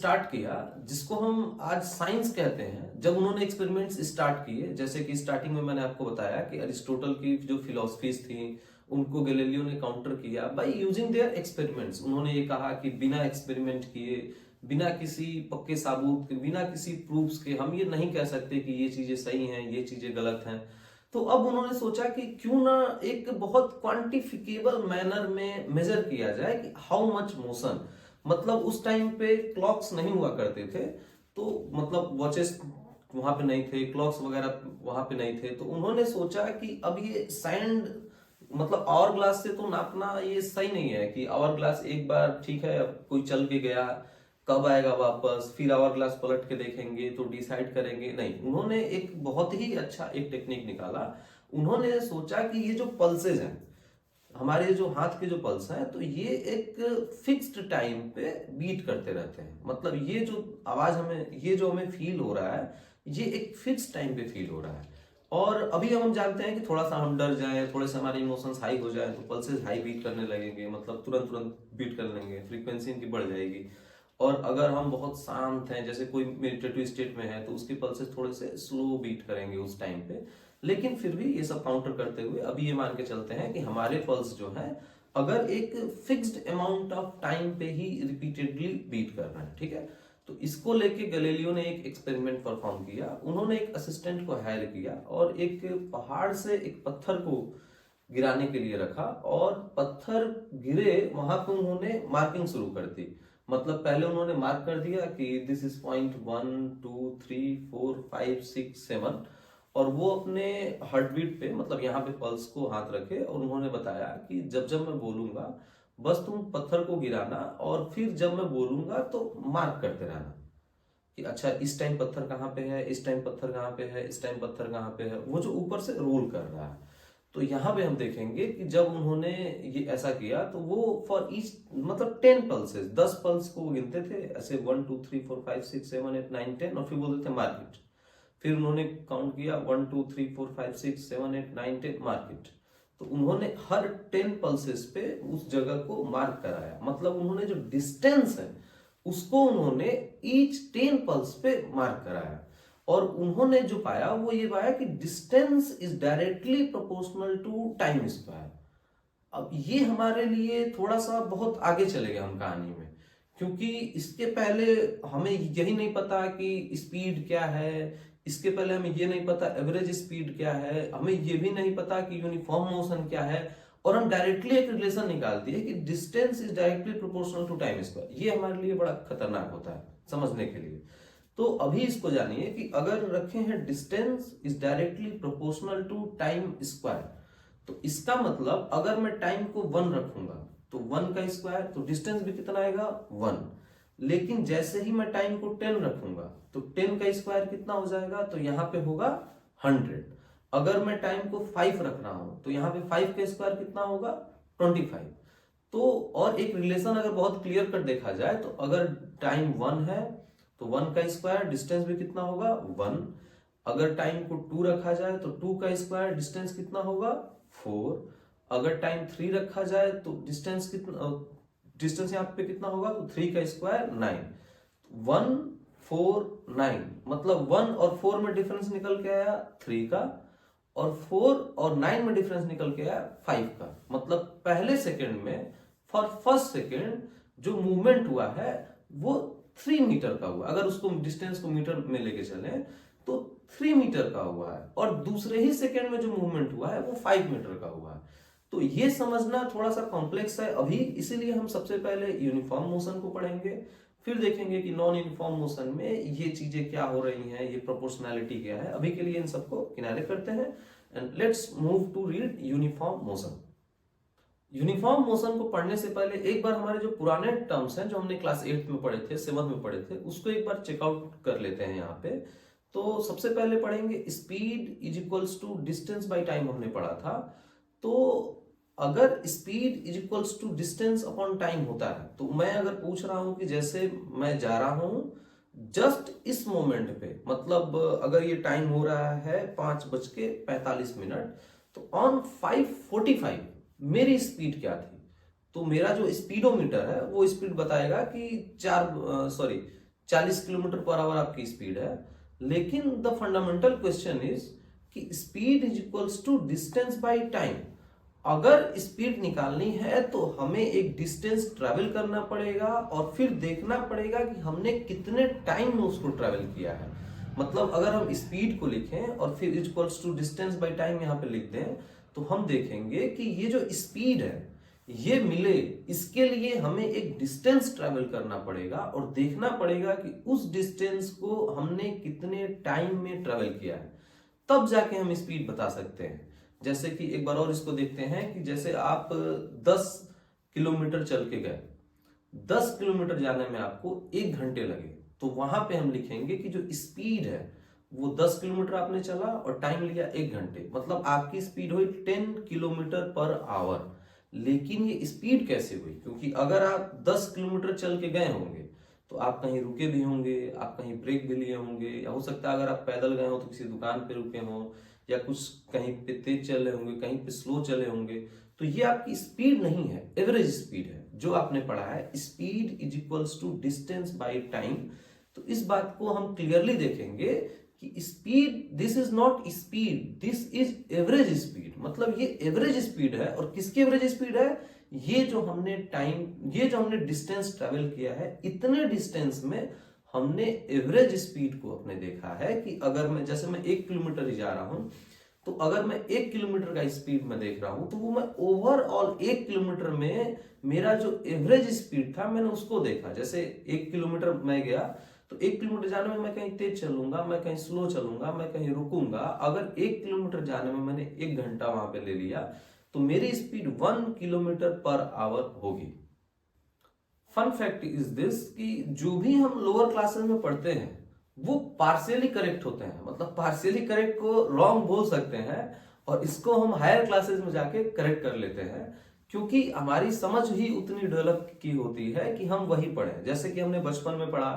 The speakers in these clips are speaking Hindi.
स्टार्ट किया जिसको हम आज साइंस कहते हैं, जब उन्होंने एक्सपेरिमेंट्स स्टार्ट किए, जैसे कि स्टार्टिंग में मैंने आपको बताया कि अरिस्टोटल की जो फिलोसफीज थी उनको गैलीलियो ने काउंटर किया बाय यूजिंग देयर एक्सपेरिमेंट्स। उन्होंने ये कहा कि बिना एक्सपेरिमेंट किए, बिना किसी पक्के साबूत के, बिना किसी प्रूफ्स के हम ये नहीं कह सकते कि ये चीजें सही हैं, ये चीजें गलत हैं। तो अब उन्होंने सोचा कि क्यों ना एक बहुत क्वांटिफिकेबल मैनर में मेजर किया जाए कि हाउ मच मोशन। मतलब उस टाइम पे क्लॉक्स नहीं हुआ करते थे, तो मतलब वॉचेस वहां पे नहीं थे, क्लॉक्स वगैरह वहां पे नहीं थे। तो उन्होंने सोचा कि अब ये सैंड मतलब आवर ग्लास से तो नापना ये सही नहीं है कि आवर ग्लास एक बार ठीक है, अब कोई चल के गया, कब आएगा वापस, फिर आवर ग्लास पलट के देखेंगे तो डिसाइड करेंगे। नहीं, उन्होंने एक बहुत ही अच्छा एक टेक्निक निकाला। उन्होंने सोचा कि ये जो पल्सेज हैं, हमारे जो हाथ के जो पल्स हैं, तो ये एक फिक्स्ड टाइम पे बीट करते रहते हैं। मतलब ये जो आवाज हमें, ये जो हमें फील हो रहा है, ये एक फिक्स टाइम पे फील हो रहा है। और अभी हम जानते हैं कि थोड़ा सा हम डर जाए, थोड़े से हमारे इमोशंस हाई हो जाए तो पल्सेस हाई बीट करने लगेंगे, मतलब तुरंत तुरंत बीट कर लेंगे, फ्रीक्वेंसी इनकी बढ़ जाएगी। और अगर हम बहुत शांत हैं, जैसे कोई मेडिटेटिव स्टेट में है, तो उसके पल्सेस थोड़े से स्लो बीट करेंगे उस टाइम पे। लेकिन फिर भी ये सब काउंटर करते हुए अभी ये मान के चलते हैं कि हमारे पल्स जो है, अगर एक फिक्स्ड अमाउंट ऑफ टाइम पे ही रिपीटेडली बीट कर रहे हैं, ठीक है। तो इसको लेके गैलीलियो ने एक एक्सपेरिमेंट परफॉर्म किया। उन्होंने एक असिस्टेंट को हायर किया और एक पहाड़ से एक पत्थर को गिराने के लिए रखा, और पत्थर गिरे वहां पे उन्होंने मार्किंग शुरू कर दी। मतलब पहले उन्होंने मार्क कर दिया कि दिस इज पॉइंट 1 2 3 4 5 6 7, और वो अपने हार्ट बीट पे, मतलब यहाँ पे पल्स को हाथ रखे, और उन्होंने बताया कि जब जब मैं बोलूंगा बस तुम पत्थर को गिराना, और फिर जब मैं बोलूंगा तो मार्क करते रहना कि अच्छा इस टाइम पत्थर कहाँ पे है, इस टाइम पत्थर कहाँ पे है, इस टाइम पत्थर कहाँ पे है, वो जो ऊपर से रोल कर रहा है। तो यहाँ पे हम देखेंगे कि जब उन्होंने ये ऐसा किया तो वो फॉर ईच मतलब 10 पल्सेस, 10 पल्स को वो गिनते थे ऐसे, 1 2 3 4 5 6 7 8 9 10, और फिर बोलते थे मार्केट। फिर उन्होंने काउंट किया 1 2 3 4 5 6 7 8 9 10 मार्केट। तो उन्होंने हर 10 पल्सेस पे उस जगह को मार्क कराया। मतलब उन्होंने जो डिस्टेंस है उसको उन्होंने ईच 10 पल्स पे मार्क कराया। और उन्होंने जो पाया वो ये पाया कि distance is directly proportional to time square. अब ये हमारे लिए थोड़ा सा बहुत आगे चले गए हम कहानी में, क्योंकि इसके पहले हमें यही नहीं पता कि स्पीड क्या है, इसके पहले हमें ये नहीं पता एवरेज स्पीड क्या है, हमें ये भी नहीं पता कि यूनिफॉर्म मोशन क्या है, और हम डायरेक्टली एक रिलेशन निकाल दिए कि distance is directly proportional to time square. ये हमारे लिए बड़ा खतरनाक होता है समझने के लिए। तो अभी इसको जानिए कि अगर रखे हैं distance is directly proportional to time square, तो इसका मतलब अगर मैं टाइम को 1 रखूंगा तो 1 का स्क्वायर, तो डिस्टेंस भी कितना आएगा 1। लेकिन जैसे ही मैं टाइम को 10 रखूंगा तो 10 का स्क्वायर कितना हो जाएगा, तो यहां पे होगा 100। अगर मैं टाइम को 5 रख रहा हूं तो यहाँ पे 5 का स्क्वायर कितना होगा 25। तो और एक रिलेशन अगर बहुत क्लियर कर देखा जाए, तो अगर टाइम 1 है तो 1 का स्क्वायर, डिस्टेंस भी कितना होगा 1। अगर टाइम को 2 रखा जाए तो 2 का स्क्वायर, डिस्टेंस कितना होगा 4। अगर टाइम 3 रखा जाए तो डिस्टेंस कितना, डिस्टेंस यहाँ पे कितना होगा, तो 3 का स्क्वायर 9। 1 4 9, मतलब 1 और 4 में डिफरेंस निकल के आया 3 का, और 4 और 9 में डिफरेंस निकल के आया 5 का। मतलब पहले सेकंड में, फॉर फर्स्ट सेकंड जो मूवमेंट हुआ है वो 3 मीटर का हुआ। अगर उसको डिस्टेंस को मीटर में लेके चले तो 3 मीटर का हुआ है, और दूसरे ही सेकंड में जो मूवमेंट हुआ है वो 5 मीटर का हुआ है। तो ये समझना थोड़ा सा कॉम्प्लेक्स है अभी, इसीलिए हम सबसे पहले यूनिफॉर्म मोशन को पढ़ेंगे, फिर देखेंगे कि नॉन यूनिफॉर्म मोशन में ये चीजें क्या हो रही हैं, ये प्रोपोर्शनैलिटी क्या है। अभी के लिए इन सबको किनारे करते हैं and let's move to read uniform motion. Uniform motion को पढ़ने से पहले एक बार हमारे जो पुराने टर्म्स हैं, जो हमने क्लास 8 में पढ़े थे, 7 में पढ़े थे, उसको एक बार चेकआउट कर लेते हैं यहाँ पे। तो सबसे पहले पढ़ेंगे speed is equals to distance by time, हमने पढ़ा था। तो अगर speed is equals to distance upon time होता है, तो मैं अगर पूछ रहा हूं कि जैसे मैं जा रहा हूं जस्ट इस मोमेंट पे, मतलब अगर ये टाइम हो रहा है 5:45, तो ऑन 5:45 मेरी स्पीड क्या थी। तो मेरा जो स्पीडोमीटर है वो स्पीड बताएगा कि 4 सॉरी 40 किलोमीटर पर आवर आपकी स्पीड है, लेकिन द फंडामेंटल क्वेश्चन इज कि speed is equals to distance by time. अगर स्पीड निकालनी है तो हमें एक डिस्टेंस ट्रेवल करना पड़ेगा और फिर देखना पड़ेगा कि हमने कितने टाइम में उसको ट्रेवल किया है। मतलब अगर हम स्पीड को लिखें और फिर equals to distance by time यहाँ पे लिख दें तो हम देखेंगे कि ये जो स्पीड है ये मिले, इसके लिए हमें एक डिस्टेंस ट्रेवल करना पड़ेगा और देखना पड़ेगा कि उस डिस्टेंस को हमने कितने टाइम में ट्रेवल किया है, तब जाके हम स्पीड बता सकते हैं। जैसे कि एक बार और इसको देखते हैं कि जैसे आप 10 किलोमीटर चल के गए, 10 किलोमीटर जाने में आपको 1 घंटे लगे, तो वहां पे हम लिखेंगे कि जो स्पीड है वो 10 किलोमीटर आपने चला और टाइम लिया 1 घंटे, मतलब आपकी स्पीड हुई 10 किलोमीटर पर आवर। लेकिन ये स्पीड कैसे हुई? क्योंकि अगर आप 10 किलोमीटर चल के गए होंगे तो आप कहीं रुके भी होंगे, आप कहीं ब्रेक भी लिए होंगे, या हो सकता है अगर आप पैदल गए हो तो किसी दुकान पे रुके हो, या कुछ कहीं पे तेज चले होंगे, कहीं पे स्लो चले होंगे। तो ये आपकी स्पीड नहीं है, एवरेज स्पीड है। जो आपने पढ़ा है speed is equals to distance by time, तो इस बात को हम क्लियरली देखेंगे कि speed, this is not speed, this is average speed. मतलब ये एवरेज स्पीड है, और किसकी एवरेज स्पीड है? ये जो हमने डिस्टेंस ट्रेवल किया है, इतने डिस्टेंस में हमने एवरेज स्पीड को अपने देखा है कि अगर मैं, जैसे मैं 1 किलोमीटर ही जा रहा हूं, तो अगर मैं 1 किलोमीटर का स्पीड में देख रहा हूं तो वो मैं ओवरऑल 1 किलोमीटर में मेरा जो एवरेज स्पीड था मैंने उसको देखा। जैसे 1 किलोमीटर मैं गया तो 1 किलोमीटर जाने में मैं कहीं तेज चलूंगा, मैं कहीं स्लो चलूंगा, मैं कहीं रुकूंगा। अगर 1 किलोमीटर जाने में मैंने 1 घंटा वहां पे ले लिया तो मेरी स्पीड 1 किलोमीटर पर आवर होगी। फन फैक्ट इज दिस कि जो भी हम लोअर क्लासेस में पढ़ते हैं वो पार्शियली करेक्ट होते हैं, मतलब पार्शियली करेक्ट को रॉन्ग बोल सकते हैं, और इसको हम हायर क्लासेस में जाके करेक्ट कर लेते हैं, क्योंकि हमारी समझ ही उतनी डेवलप की होती है कि हम वही पढ़ें। जैसे कि हमने बचपन में पढ़ा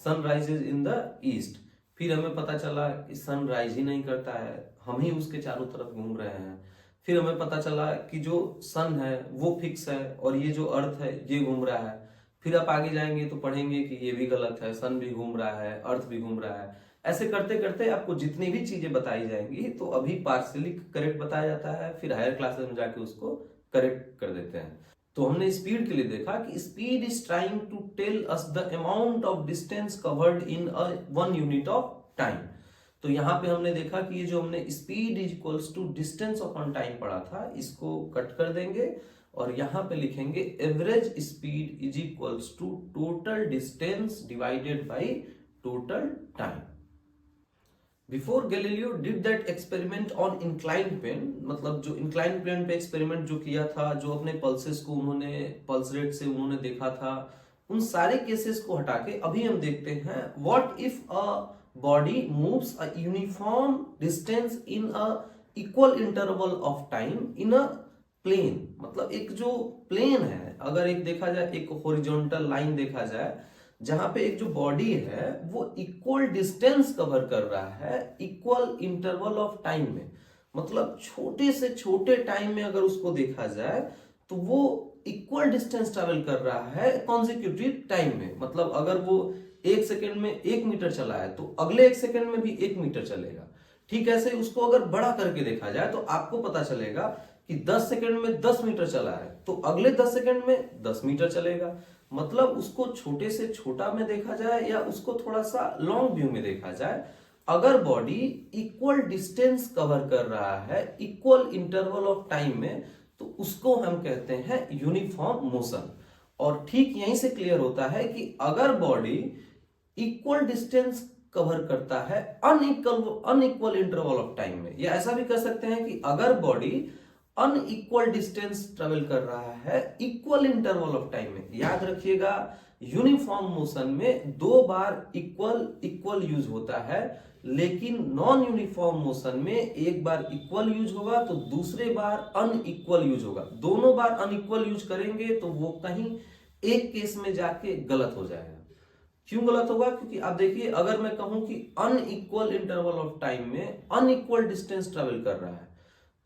sun rises in the east, फिर हमें पता चला कि सन राइज ही नहीं करता है, हम ही उसके चारों तरफ घूम रहे हैं। फिर हमें पता चला कि जो सन है वो फिक्स है और ये जो अर्थ है ये घूम रहा है। फिर आप आगे जाएंगे तो पढ़ेंगे कि ये भी गलत है, सन भी घूम रहा है, अर्थ भी घूम रहा है। ऐसे करते करते आपको जितनी भी चीजें बताई जाएंगी तो अभी पार्शियली करेक्ट बताया जाता है, फिर हायर क्लासेस में जाके उसको करेक्ट कर देते हैं। तो हमने स्पीड के लिए देखा कि speed is trying to tell us the amount of distance covered in one unit of time. तो यहाँ पे हमने देखा कि ये जो हमने speed is equals to distance upon time पढ़ा था, इसको कट कर देंगे और यहां पे लिखेंगे average speed is equals to total distance divided by total time. Before Galileo did that experiment on inclined plane, मतलब जो इंक्लाइंड प्लेन पे एक्सपेरिमेंट जो किया था, जो अपने पल्सेस को उन्होंने पल्स रेट से उन्होंने देखा था, उन सारे केसेस को हटा के अभी हम देखते हैं what if a body moves a uniform distance in a equal interval of time in a plane. मतलब एक जो प्लेन है, अगर एक देखा जाए, एक हॉरिजॉन्टल लाइन देखा जाए जहां पे एक जो बॉडी है वो इक्वल डिस्टेंस कवर कर रहा है इक्वल इंटरवल ऑफ टाइम में, मतलब छोटे से छोटे टाइम में अगर उसको देखा जाए तो वो इक्वल डिस्टेंस ट्रेवल कर रहा है कॉन्जिक्यूटिव टाइम में। मतलब अगर वो 1 सेकेंड में 1 मीटर चला है तो अगले 1 सेकेंड में भी 1 मीटर चलेगा। ठीक ऐसे उसको अगर बड़ा करके देखा जाए तो आपको पता चलेगा कि 10 सेकंड में 10 मीटर चला है तो अगले 10 सेकंड में 10 मीटर चलेगा। मतलब उसको छोटे से छोटा में देखा जाए या उसको थोड़ा सा लॉन्ग व्यू में देखा जाए, अगर बॉडी इक्वल डिस्टेंस कवर कर रहा है इक्वल इंटरवल ऑफ टाइम में तो उसको हम कहते हैं यूनिफॉर्म मोशन। और ठीक यहीं से क्लियर होता है कि अगर बॉडी इक्वल डिस्टेंस कवर करता है अनइक्वल इंटरवल ऑफ टाइम में, या ऐसा भी कर सकते हैं कि अगर बॉडी अनइक्वल डिस्टेंस ट्रेवल कर रहा है इक्वल इंटरवल ऑफ टाइम में। याद रखिएगा यूनिफॉर्म मोशन में 2 बार इक्वल यूज होता है, लेकिन नॉन यूनिफॉर्म मोशन में एक बार इक्वल यूज होगा तो दूसरे बार अनइक्वल यूज होगा। दोनों बार अनइक्वल यूज करेंगे तो वो कहीं एक केस में जाके गलत हो जाएगा। क्यों गलत होगा? क्योंकि आप देखिए, अगर मैं कहूं कि अनइक्वल इंटरवल ऑफ टाइम में अनइक्वल डिस्टेंस ट्रेवल कर रहा है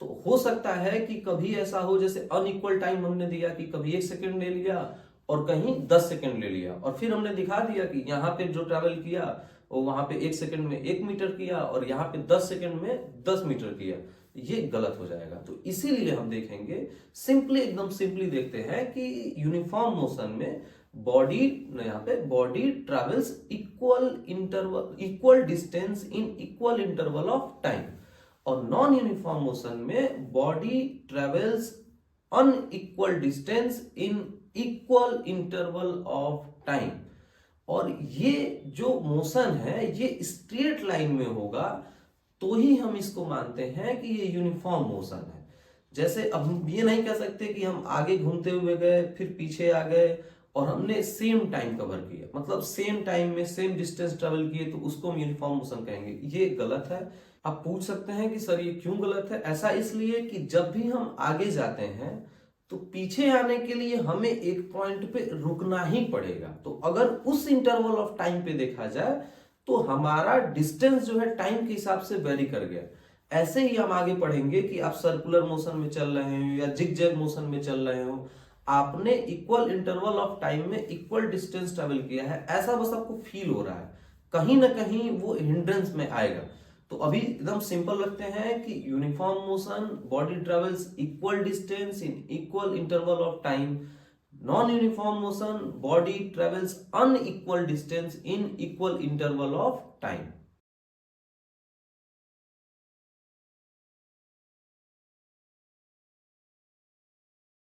तो हो सकता है कि कभी ऐसा हो, जैसे अनइक्वल टाइम हमने दिया कि कभी 1 सेकंड ले लिया और कहीं 10 सेकंड ले लिया, और फिर हमने दिखा दिया कि यहाँ पे जो ट्रैवल किया वो वहां पे 1 सेकंड में 1 मीटर किया और यहाँ पे 10 सेकंड में 10 मीटर किया, ये गलत हो जाएगा। तो इसीलिए हम देखेंगे सिंपली, एकदम सिंपली देखते हैं कि यूनिफॉर्म मोशन में बॉडी, यहाँ पे body travels equal distance in equal interval of time, और नॉन यूनिफॉर्म मोशन में body travels unequal distance in equal interval of time. और ये जो मोशन है ये स्ट्रेट लाइन में होगा तो ही हम इसको मानते हैं कि ये यूनिफॉर्म मोशन है। जैसे अब हम ये नहीं कह सकते कि हम आगे घूमते हुए गए फिर पीछे आ गए और हमने सेम टाइम कवर किया, मतलब सेम टाइम में सेम डिस्टेंस ट्रेवल किए, तो उसको हम यूनिफॉर्म मोशन कहेंगे। ये गलत है। आप पूछ सकते हैं कि सर ये क्यों गलत है? ऐसा इसलिए कि जब भी हम आगे जाते हैं तो पीछे आने के लिए हमें एक पॉइंट पे रुकना ही पड़ेगा। तो अगर उस इंटरवल ऑफ टाइम पे देखा जाए तो हमारा डिस्टेंस जो है टाइम के हिसाब से वेरी कर गया। ऐसे ही हम आगे पढ़ेंगे कि आप सर्कुलर मोशन में चल रहे हो या जिगजैग मोशन में चल रहे हो, आपने इक्वल इंटरवल ऑफ टाइम में इक्वल डिस्टेंस ट्रेवल किया है, ऐसा बस आपको फील हो रहा है, कहीं ना कहीं वो हिंड्रेंस में आएगा। तो अभी एकदम सिंपल रखते हैं कि uniform motion body travels equal distance in equal interval of time, non uniform motion body travels unequal distance in equal interval of time.